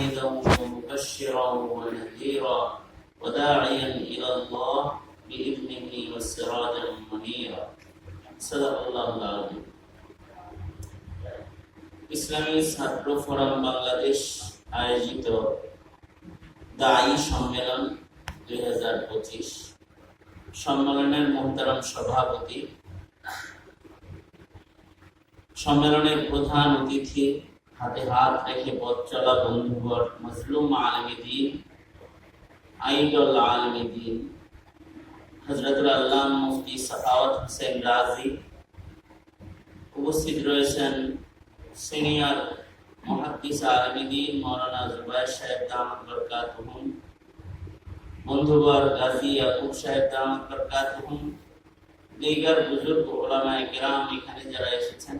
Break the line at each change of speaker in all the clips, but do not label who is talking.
شاهدا ومبشرا ونذيرا وداعيا إلى الله بإذنه وسراجا منيرا صدق الله العظيم ইসলামী ছাত্র ফোরাম বাংলাদেশ আয়োজিত দায়ী সম্মেলন 2025 সম্মেলনের মোহতারাম সভাপতি, সম্মেলনের প্রধান অতিথি, হাতে হাত রেখে পথ চলা বন্ধুবর, মজলুম আলেমে দ্বীন, আইডল আলেমে দ্বীন হযরতুল আল্লামা মুফতি সাখাওয়াত হোসেন রাজি, উপস্থিত রয়েছেন সিনিয়র মুহাদ্দিস আলেমে দ্বীন মাওলানা জুবায়ের সাহেব দামাত বরকাতুহুম, বন্ধুবর গাজী ইয়াকুব সাহেব দামাত বরকাতুহুম, দিগার বুজুর্গ উলামায়ে কেরাম এখানে যারা এসেছেন,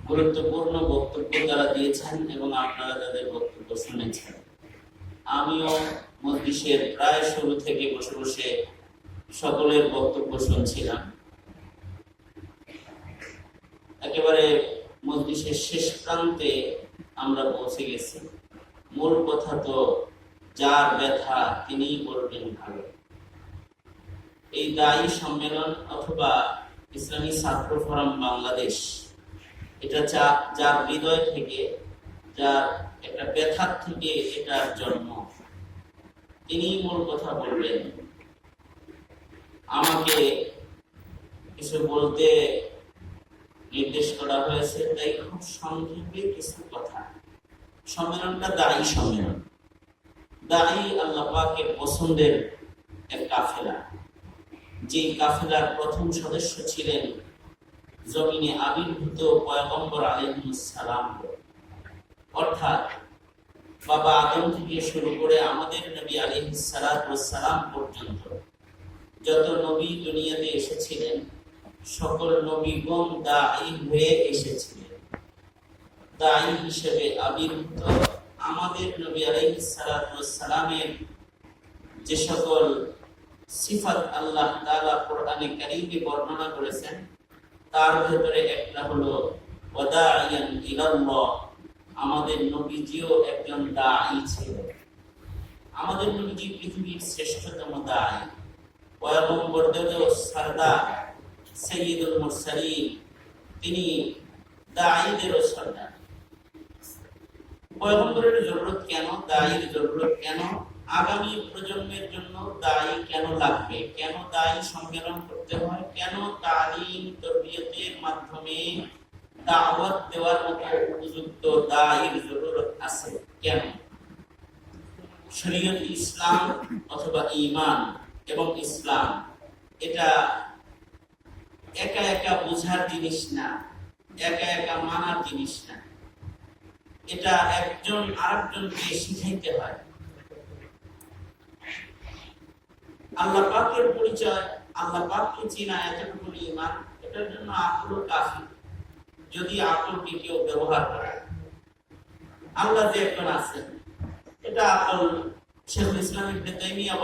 গুরুত্বপূর্ণ বক্তব্য তারা দিয়েছেন এবং আপনারা তাদের বক্তব্য শুনেছেন। আমিও মজলিসের প্রায় শুরু থেকে বসে বসে সকলের বক্তব্য শুনছিলাম। একেবারে মজলিসের শেষ প্রান্তে আমরা পৌঁছে গেছি। মূল কথা তো যার ব্যথা তিনিই বলবেন ভালো। এই দায়ী সম্মেলন অথবা ইসলামী ছাত্র ফোরাম বাংলাদেশ, এটা যার হৃদয় থেকে, যার একটা ব্যথার থেকে এটার জন্ম, তিনি মূল কথা বলবেন। আমাকে কিছু বলতে নির্দেশ করা হয়েছে, তাই খুব সংক্ষেপে কিছু কথা। সম্মেলনটা দায়ী সম্মেলন। দায়ী আল্লাহ পাকের পছন্দের এক কাফেলা, যে কাফেলার প্রথম সদস্য ছিলেন জমিনে আবির্ভূত পয়গম্বর আলাইহিস সালাম, অর্থাৎ বাবা আদম থেকে শুরু করে আমাদের নবী আলাইহিস সালাম পর্যন্ত যত নবী দুনিয়াতে এসেছিলেন, সকল নবীগণ দায়ী হয়ে এসেছিলেন। দায়ী হিসেবে আবির্ভূত আমাদের নবী আলাইহিস সালামের যে সকল সিফাত আল্লাহ তাআলা কোরআনে কারীমে বর্ণনা করেছেন, তার ভেতরে একটা হলো ওয়াদাইয়ান ইলাল্লাহ। আমাদের নবীজিও একজন দায়ী ছিলেন। আমাদের নবীজি পৃথিবীর শ্রেষ্ঠতম দায়ী, পয়গম্বরদেরও সরদার, সাইয়্যিদুল মুরসালিন, তিনি দায়ীদেরও সরদার। পয়গম্বরের জরুরত কেন, দায়ীর জরুরত কেন, আগামী প্রজন্মের জন্য দায়ী কেন লাগবে, কেন দায়ী সম্মেলন করতে হয়, কেন তালিম তরবিয়তের মাধ্যমে দাওয়াত দেওয়ার মতো উপযুক্ত দায়ীর জরুরত আছে কেন? শরীয়ত ইসলাম অথবা ঈমান এবং ইসলাম এটা একা একা বোঝার জিনিস না, একা একা মানার জিনিস না। এটা একজন আরেকজনকে শিখাইতে হয়। আল্লাহ পাকের পরিচয়, আল্লাহ পাককে চিনা, এতটুকু ঈমান, এটার জন্য আকল কাফি। যদি আকলকে কেউ ব্যবহার করে, আল্লাহ যে একজন আছেন, এটা আকল শেখুল ইসলাম ইবনে তাইমিয়া